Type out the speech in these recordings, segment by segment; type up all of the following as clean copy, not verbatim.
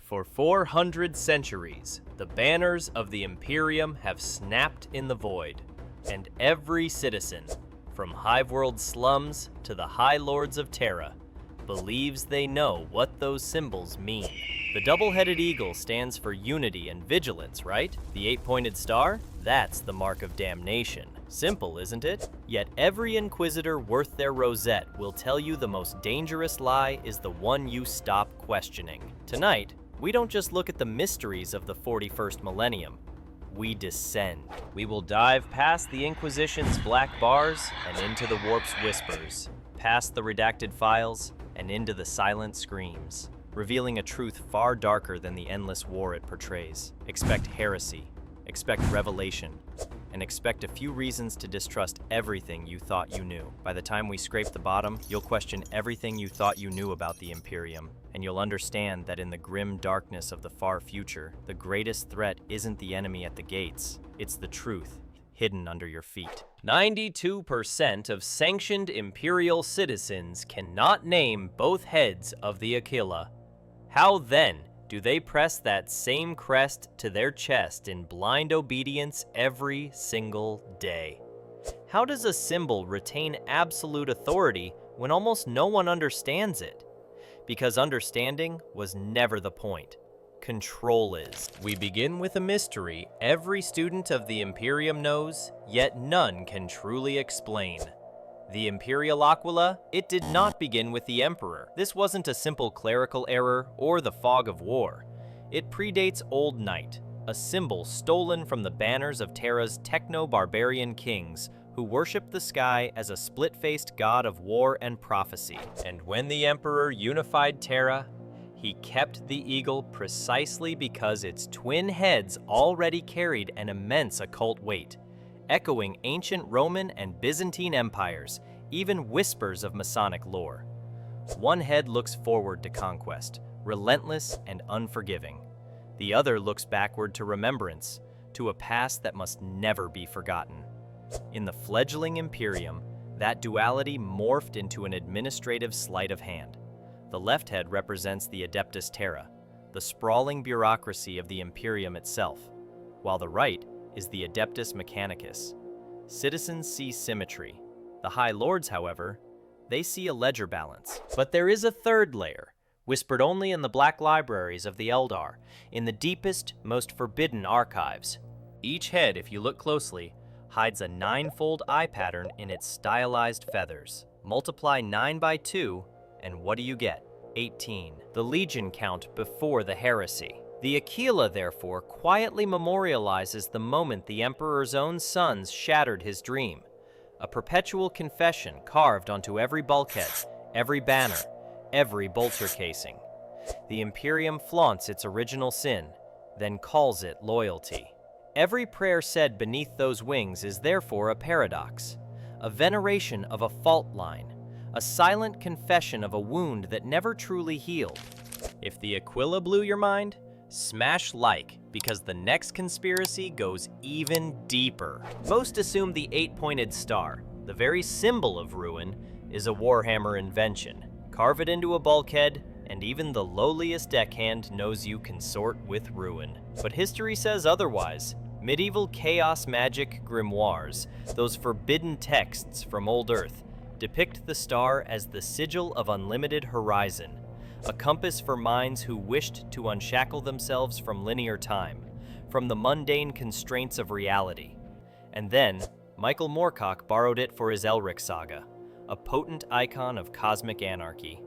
For 400 centuries, the banners of the Imperium have snapped in the void, and every citizen, from Hiveworld slums to the High Lords of Terra, believes they know what those symbols mean. The double-headed eagle stands for unity and vigilance, right? The eight-pointed star? That's the mark of damnation. Simple, isn't it? Yet every inquisitor worth their rosette will tell you the most dangerous lie is the one you stop questioning. Tonight, we don't just look at the mysteries of the 41st millennium. We descend. We will dive past the Inquisition's black bars and into the warp's whispers, past the redacted files and into the silent screams, revealing a truth far darker than the endless war it portrays. Expect heresy, expect revelation, and expect a few reasons to distrust everything you thought you knew. By the time we scrape the bottom, you'll question everything you thought you knew about the Imperium, and you'll understand that in the grim darkness of the far future, the greatest threat isn't the enemy at the gates, it's the truth hidden under your feet. 92% of sanctioned Imperial citizens cannot name both heads of the Aquila. How then do they press that same crest to their chest in blind obedience every single day? How does a symbol retain absolute authority when almost no one understands it? Because understanding was never the point. Control is. We begin with a mystery every student of the Imperium knows, yet none can truly explain. The Imperial Aquila, it did not begin with the Emperor. This wasn't a simple clerical error or the fog of war. It predates Old Night, a symbol stolen from the banners of Terra's techno-barbarian kings who worshipped the sky as a split-faced god of war and prophecy. And when the Emperor unified Terra, he kept the eagle precisely because its twin heads already carried an immense occult weight, echoing ancient Roman and Byzantine empires, even whispers of Masonic lore. One head looks forward to conquest, relentless and unforgiving. The other looks backward to remembrance, to a past that must never be forgotten. In the fledgling Imperium, that duality morphed into an administrative sleight of hand. The left head represents the Adeptus Terra, the sprawling bureaucracy of the Imperium itself, while the right is the Adeptus Mechanicus. Citizens see symmetry. The High Lords, however, they see a ledger balance. But there is a third layer, whispered only in the black libraries of the Eldar, in the deepest, most forbidden archives. Each head, if you look closely, hides a 9-fold eye pattern in its stylized feathers. Multiply 9 by 2, and what do you get? 18. The Legion count before the heresy. The Aquila, therefore, quietly memorializes the moment the Emperor's own sons shattered his dream. A perpetual confession carved onto every bulkhead, every banner, every bolter casing. The Imperium flaunts its original sin, then calls it loyalty. Every prayer said beneath those wings is therefore a paradox, a veneration of a fault line, a silent confession of a wound that never truly healed. If the Aquila blew your mind, smash like, because the next conspiracy goes even deeper. Most assume the 8-pointed star, the very symbol of ruin, is a Warhammer invention. Carve it into a bulkhead, and even the lowliest deckhand knows you consort with ruin. But history says otherwise. Medieval chaos magic grimoires, those forbidden texts from old Earth, depict the star as the sigil of unlimited horizon, a compass for minds who wished to unshackle themselves from linear time, from the mundane constraints of reality. And then, Michael Moorcock borrowed it for his Elric saga, a potent icon of cosmic anarchy.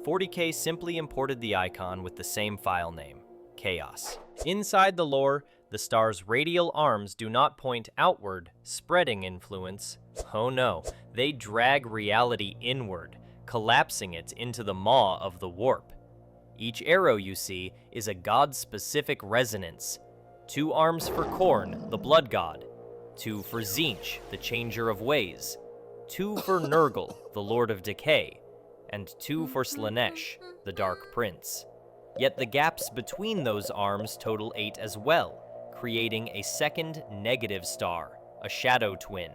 40K simply imported the icon with the same file name, Chaos. Inside the lore, the star's radial arms do not point outward, spreading influence. Oh no, they drag reality inward, collapsing it into the maw of the warp. Each arrow you see is a god-specific resonance. 2 arms for Khorne, the blood god. 2 for Tzeentch, the changer of ways. 2 for Nurgle, the lord of decay. And 2 for Slaanesh, the dark prince. Yet the gaps between those arms total 8 as well, creating a second negative star, a shadow twin.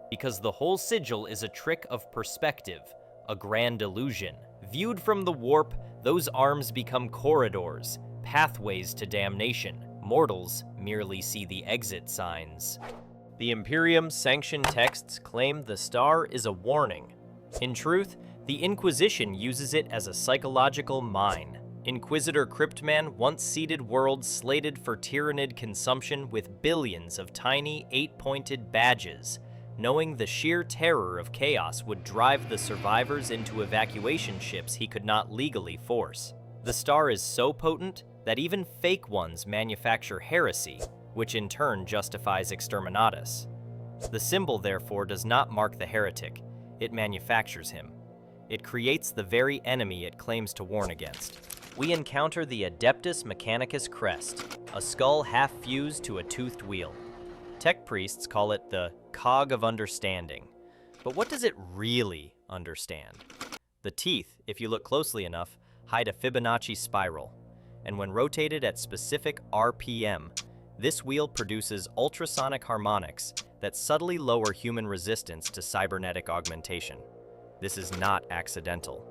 Because the whole sigil is a trick of perspective, a grand illusion. Viewed from the warp, those arms become corridors, pathways to damnation. Mortals merely see the exit signs. The Imperium's sanctioned texts claim the star is a warning. In truth, the Inquisition uses it as a psychological mine. Inquisitor Cryptman once seeded worlds slated for tyrannid consumption with billions of tiny 8-pointed badges, knowing the sheer terror of chaos would drive the survivors into evacuation ships he could not legally force. The star is so potent that even fake ones manufacture heresy, which in turn justifies exterminatus. The symbol, therefore, does not mark the heretic, it manufactures him. It creates the very enemy it claims to warn against. We encounter the Adeptus Mechanicus crest, a skull half fused to a toothed wheel. Tech priests call it the cog of understanding. But what does it really understand? The teeth, if you look closely enough, hide a Fibonacci spiral, and when rotated at specific RPM, this wheel produces ultrasonic harmonics that subtly lower human resistance to cybernetic augmentation. This is not accidental.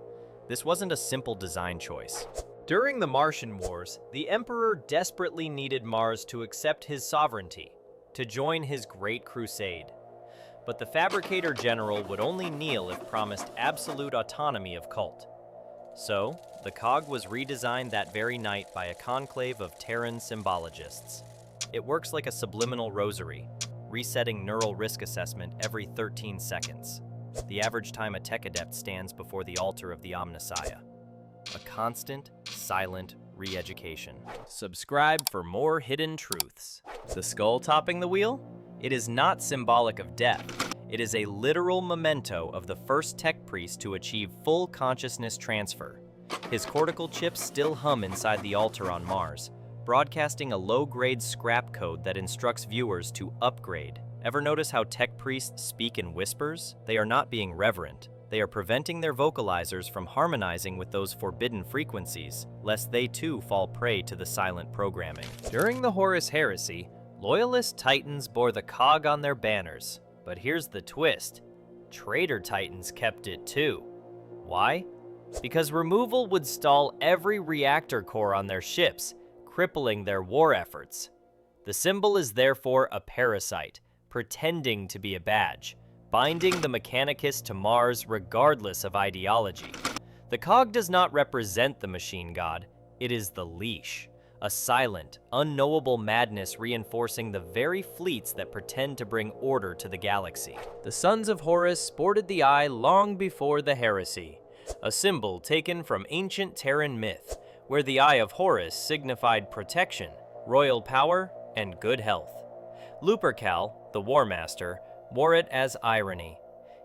This wasn't a simple design choice. During the Martian Wars, the Emperor desperately needed Mars to accept his sovereignty, to join his great crusade. But the Fabricator General would only kneel if promised absolute autonomy of cult. So, the cog was redesigned that very night by a conclave of Terran symbologists. It works like a subliminal rosary, resetting neural risk assessment every 13 seconds. The average time a tech adept stands before the altar of the Omnissiah. A constant, silent re-education. Subscribe for more hidden truths. The skull topping the wheel? It is not symbolic of death. It is a literal memento of the first tech priest to achieve full consciousness transfer. His cortical chips still hum inside the altar on Mars, broadcasting a low-grade scrap code that instructs viewers to upgrade. Ever notice how tech priests speak in whispers? They are not being reverent. They are preventing their vocalizers from harmonizing with those forbidden frequencies, lest they too fall prey to the silent programming. During the Horus Heresy, Loyalist Titans bore the cog on their banners. But here's the twist. Traitor Titans kept it too. Why? Because removal would stall every reactor core on their ships, crippling their war efforts. The symbol is therefore a parasite, pretending to be a badge, binding the Mechanicus to Mars regardless of ideology. The cog does not represent the machine god, it is the leash, a silent, unknowable madness reinforcing the very fleets that pretend to bring order to the galaxy. The Sons of Horus sported the eye long before the heresy, a symbol taken from ancient Terran myth, where the Eye of Horus signified protection, royal power, and good health. Lupercal, the War Master, wore it as irony.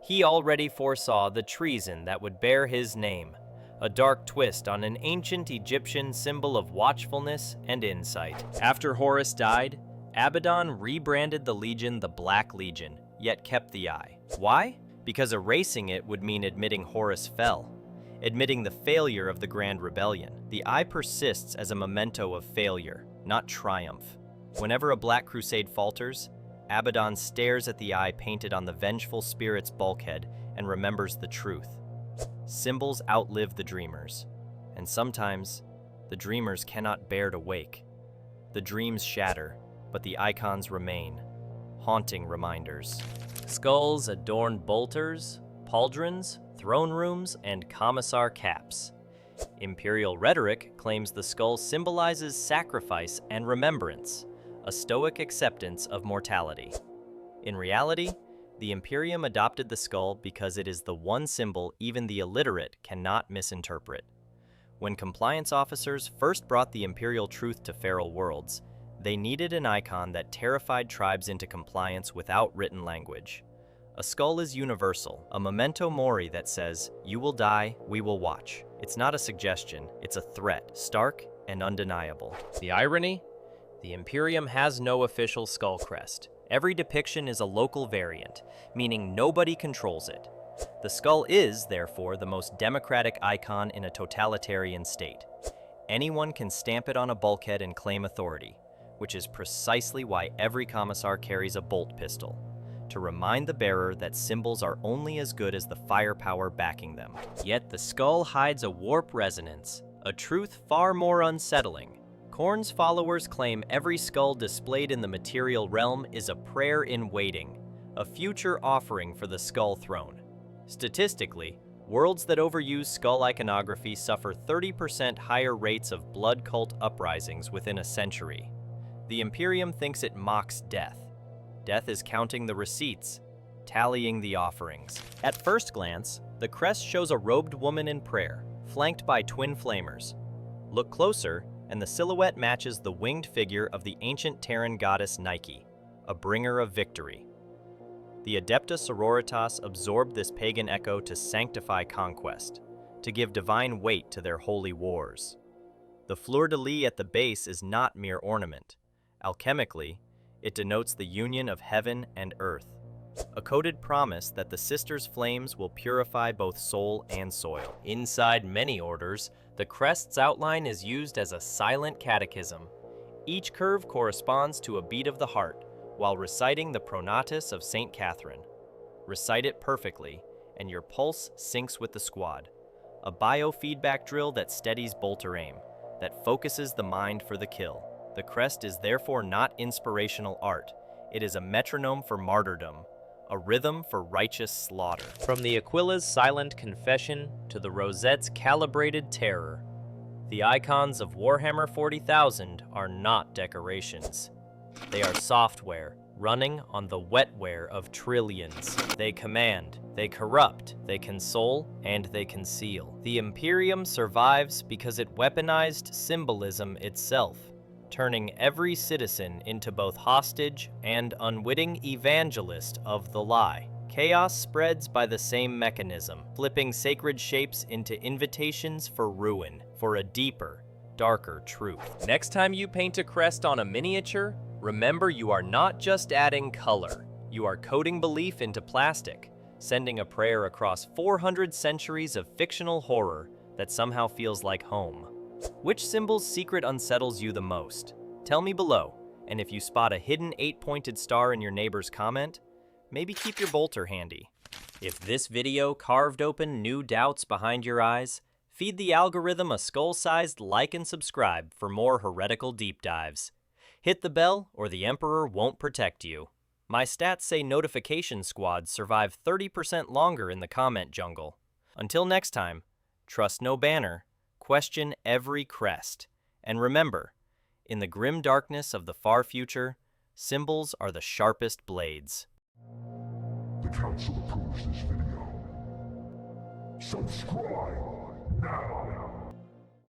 He already foresaw the treason that would bear his name, a dark twist on an ancient Egyptian symbol of watchfulness and insight. After Horus died, Abaddon rebranded the Legion the Black Legion, yet kept the eye. Why? Because erasing it would mean admitting Horus fell, admitting the failure of the Grand Rebellion. The eye persists as a memento of failure, not triumph. Whenever a Black Crusade falters, Abaddon stares at the eye painted on the vengeful spirit's bulkhead and remembers the truth. Symbols outlive the dreamers, and sometimes the dreamers cannot bear to wake. The dreams shatter, but the icons remain, haunting reminders. Skulls adorn bolters, pauldrons, throne rooms, and commissar caps. Imperial rhetoric claims the skull symbolizes sacrifice and remembrance, a stoic acceptance of mortality. In reality, the Imperium adopted the skull because it is the one symbol even the illiterate cannot misinterpret. When compliance officers first brought the Imperial truth to feral worlds, they needed an icon that terrified tribes into compliance without written language. A skull is universal, a memento mori that says, "You will die, we will watch." It's not a suggestion, it's a threat, stark and undeniable. The irony? The Imperium has no official skull crest. Every depiction is a local variant, meaning nobody controls it. The skull is, therefore, the most democratic icon in a totalitarian state. Anyone can stamp it on a bulkhead and claim authority, which is precisely why every commissar carries a bolt pistol, to remind the bearer that symbols are only as good as the firepower backing them. Yet the skull hides a warp resonance, a truth far more unsettling. Khorne's followers claim every skull displayed in the material realm is a prayer in waiting, a future offering for the Skull Throne. Statistically, worlds that overuse skull iconography suffer 30% higher rates of blood cult uprisings within a century. The Imperium thinks it mocks death. Death is counting the receipts, tallying the offerings. At first glance, the crest shows a robed woman in prayer, flanked by twin flamers. Look closer, and the silhouette matches the winged figure of the ancient Terran goddess Nike, a bringer of victory. The Adeptus Sororitas absorbed this pagan echo to sanctify conquest, to give divine weight to their holy wars. The fleur-de-lis at the base is not mere ornament. Alchemically, it denotes the union of heaven and earth, a coded promise that the sisters' flames will purify both soul and soil. Inside many orders, the crest's outline is used as a silent catechism. Each curve corresponds to a beat of the heart, while reciting the Pronatus of St. Catherine. Recite it perfectly, and your pulse syncs with the squad. A biofeedback drill that steadies bolter aim, that focuses the mind for the kill. The crest is therefore not inspirational art. It is a metronome for martyrdom, a rhythm for righteous slaughter. From the Aquila's silent confession to the Rosette's calibrated terror, the icons of Warhammer 40,000 are not decorations. They are software, running on the wetware of trillions. They command, they corrupt, they console, and they conceal. The Imperium survives because it weaponized symbolism itself, turning every citizen into both hostage and unwitting evangelist of the lie. Chaos spreads by the same mechanism, flipping sacred shapes into invitations for ruin, for a deeper, darker truth. Next time you paint a crest on a miniature, remember you are not just adding color. You are coding belief into plastic, sending a prayer across 400 centuries of fictional horror that somehow feels like home. Which symbol's secret unsettles you the most? Tell me below, and if you spot a hidden 8-pointed star in your neighbor's comment, maybe keep your bolter handy. If this video carved open new doubts behind your eyes, feed the algorithm a skull-sized like and subscribe for more heretical deep dives. Hit the bell or the Emperor won't protect you. My stats say notification squads survive 30% longer in the comment jungle. Until next time, trust no banner, question every crest, and remember, in the grim darkness of the far future, symbols are the sharpest blades. The Council approves this video. Subscribe now!